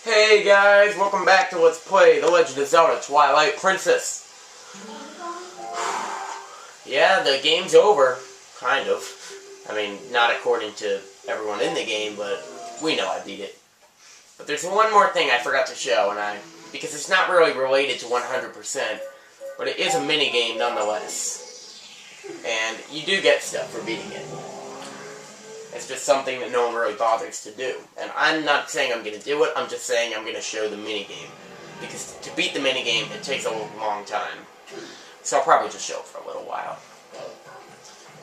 Hey guys, welcome back to Let's Play The Legend of Zelda Twilight Princess. Yeah, the game's over. Kind of. I mean, not according to everyone in the game, but we know I beat it. But there's one more thing I forgot to show, because it's not really related to 100%, but it is a mini-game nonetheless. And you do get stuff for beating it. It's just something that no one really bothers to do. And I'm not saying I'm going to do it, I'm just saying I'm going to show the minigame. Because to beat the minigame, it takes a long time. So I'll probably just show it for a little while.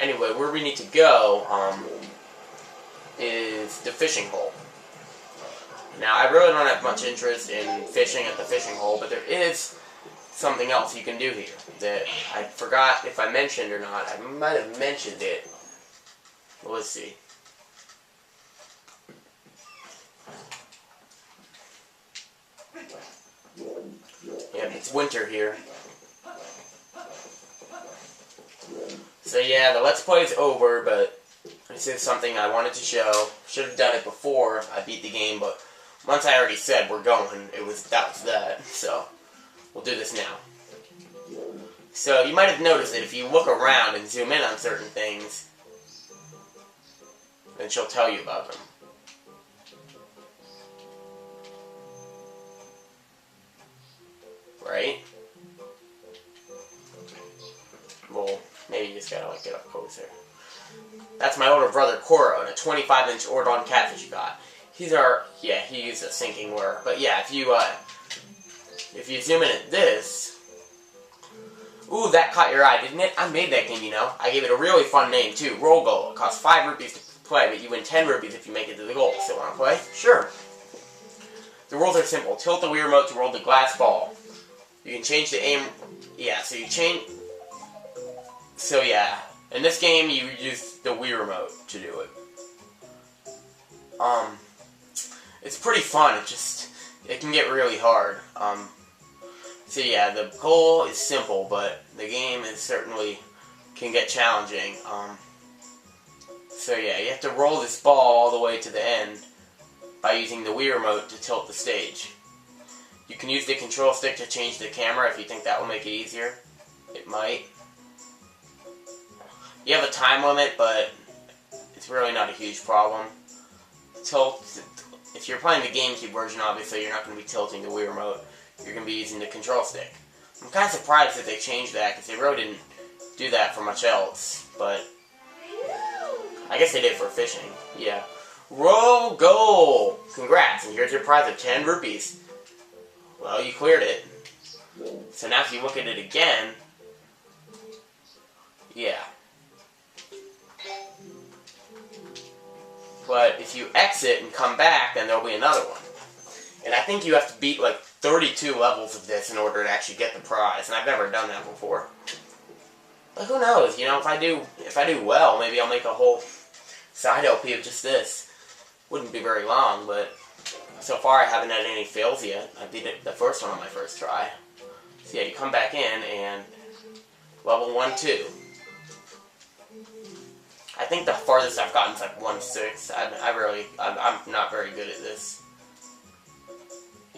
Anyway, where we need to go is the fishing hole. Now, I really don't have much interest in fishing at the fishing hole, but there is something else you can do here that I forgot if I mentioned or not. I might have mentioned it. Well, let's see. Yep, it's winter here. So yeah, the Let's Play is over, but this is something I wanted to show. Should have done it before I beat the game, but once I already said we're going, that was that. So we'll do this now. So you might have noticed that if you look around and zoom in on certain things, then she'll tell you about them. Right? Well, maybe you just gotta get up closer. That's my older brother Coro, and a 25-inch Ordon catfish got. He used a sinking lure. But yeah, if you zoom in at this, ooh, that caught your eye, didn't it? I made that game, you know. I gave it a really fun name too, Rollgoal. It costs 5 rupees to play, but you win 10 rupees if you make it to the goal. Still wanna play? Sure. The rules are simple. Tilt the Wii remote to roll the glass ball. You can change the aim. Yeah, so yeah, in this game you use the Wii remote to do it. It's pretty fun. It can get really hard. So yeah, the goal is simple, but the game certainly can get challenging. So yeah, you have to roll this ball all the way to the end by using the Wii remote to tilt the stage. You can use the control stick to change the camera if you think that will make it easier. It might. You have a time limit, but it's really not a huge problem. If you're playing the GameCube version, obviously you're not going to be tilting the Wii remote. You're going to be using the control stick. I'm kind of surprised that they changed that, because they really didn't do that for much else. But I guess they did for fishing. Yeah. Rollgoal! Congrats, and here's your prize of 10 rupees. Well, you cleared it. So now if you look at it again, yeah. But if you exit and come back, then there'll be another one. And I think you have to beat like 32 levels of this in order to actually get the prize, and I've never done that before. But who knows, you know, if I do well, maybe I'll make a whole side LP of just this. Wouldn't be very long, but so far I haven't had any fails yet. I beat it the first one on my first try. So yeah, you come back in and level 1, 2. I think the farthest I've gotten is like 1/6. I'm not very good at this.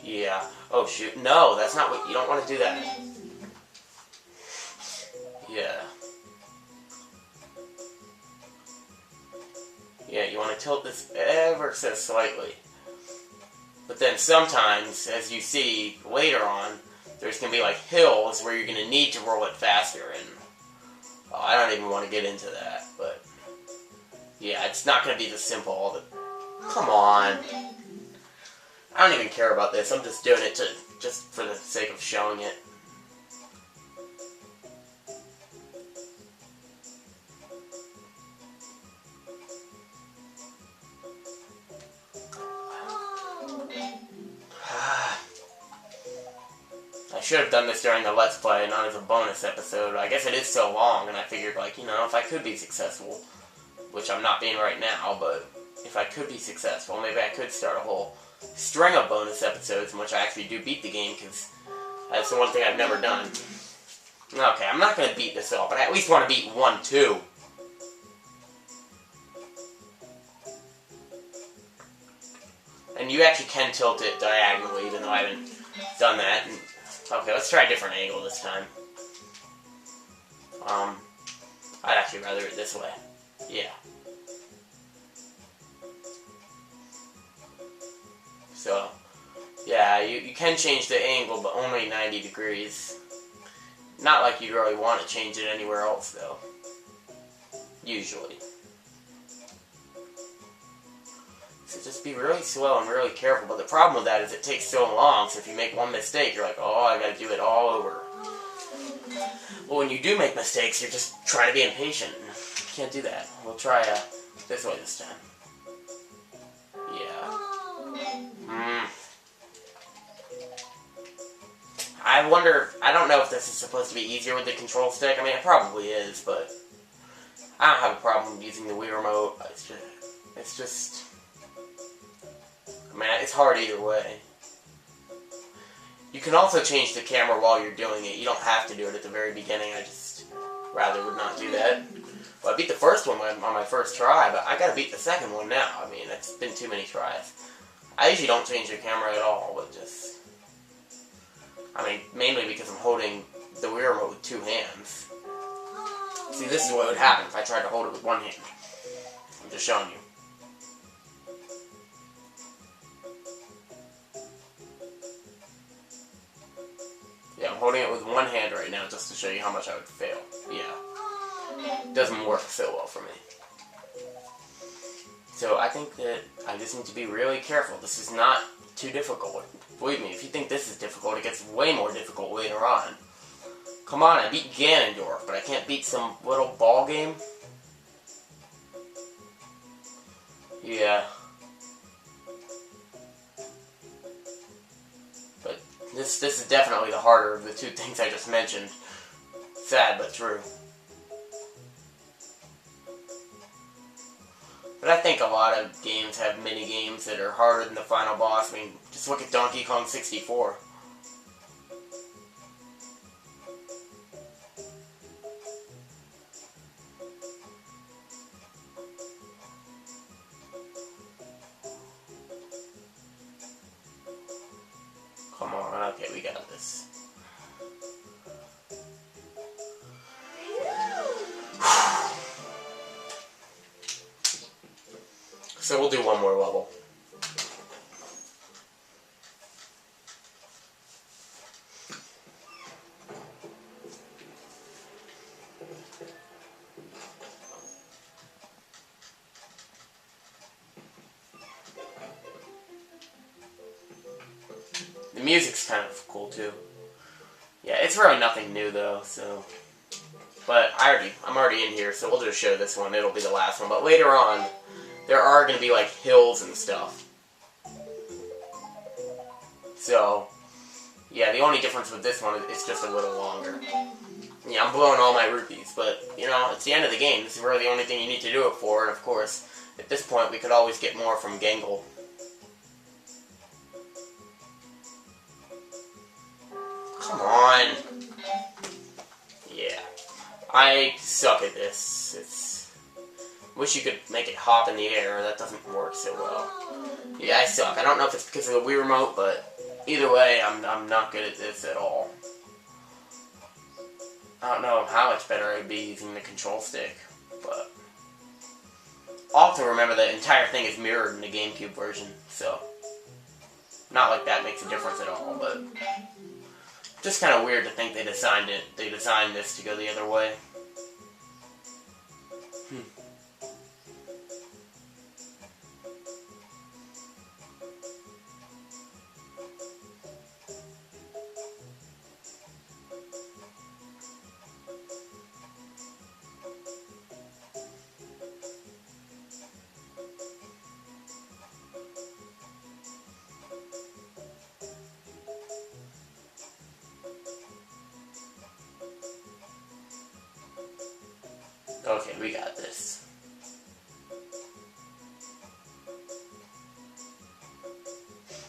Yeah. Oh shoot. No, that's not what you don't want to do that. Yeah. Yeah, you want to tilt this ever so slightly. But then sometimes, as you see later on, there's going to be like hills where you're going to need to roll it faster, and I don't even want to get into that, but yeah, it's not going to be this simple. Come on. I don't even care about this. I'm just doing it just for the sake of showing it. I should have done this during the Let's Play, not as a bonus episode. I guess it is so long, and I figured, like, you know, if I could be successful, which I'm not being right now, but if I could be successful, maybe I could start a whole string of bonus episodes in which I actually do beat the game, because that's the one thing I've never done. Okay, I'm not going to beat this all, but I at least want to beat 1, 2. And And you actually can tilt it diagonally, even though I haven't done that. And, okay, let's try a different angle this time. I'd actually rather it this way. Yeah. So, yeah, you can change the angle, but only 90 degrees. Not like you'd really want to change it anywhere else, though. Usually. So just be really slow and really careful, but the problem with that is it takes so long, so if you make one mistake, you're like, oh, I gotta do it all over. Well, when you do make mistakes, you're just trying to be impatient. You can't do that. We'll try this way this time. Yeah. I wonder, I don't know if this is supposed to be easier with the control stick. I mean, it probably is, but I don't have a problem using the Wii Remote. It's just, I mean, it's hard either way. You can also change the camera while you're doing it. You don't have to do it at the very beginning. I just rather would not do that. Well, I beat the first one on my first try, but I gotta beat the second one now. I mean, it's been too many tries. I usually don't change the camera at all, but just, I mean, mainly because I'm holding the Wii Remote with two hands. See, this is what would happen if I tried to hold it with one hand. I'm just showing you. Yeah, I'm holding it with one hand right now just to show you how much I would fail. Yeah. It doesn't work so well for me. So I think that I just need to be really careful. This is not too difficult. Believe me, if you think this is difficult, it gets way more difficult later on. Come on, I beat Ganondorf, but I can't beat some little ball game? Yeah. But this is definitely the harder of the two things I just mentioned. Sad, but true. But I think a lot of games have mini-games that are harder than the final boss. I mean, just look at Donkey Kong 64. Come on, okay, we got this. So we'll do one more level. The music's kind of cool too. Yeah, it's really nothing new though, so. But I'm already in here, so we'll just show this one. It'll be the last one. But later on, there are going to be like hills and stuff. So, yeah, the only difference with this one is it's just a little longer. Yeah, I'm blowing all my rupees, but, you know, it's the end of the game. This is really the only thing you need to do it for, and of course, at this point, we could always get more from Gangle. Come on! Yeah. I suck at this. Wish you could make it hop in the air. That doesn't work so well. Yeah, I suck. I don't know if it's because of the Wii Remote, but either way, I'm not good at this at all. I don't know how much better I'd be using the control stick, but also remember the entire thing is mirrored in the GameCube version, so not like that makes a difference at all, but just kind of weird to think they designed this to go the other way. Okay, we got this.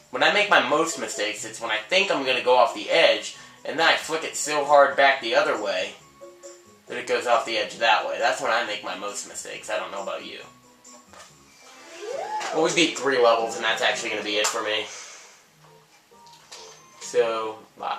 When I make my most mistakes, it's when I think I'm going to go off the edge, and then I flick it so hard back the other way that it goes off the edge that way. That's when I make my most mistakes. I don't know about you. Well, we beat 3 levels, and that's actually going to be it for me. So, bye.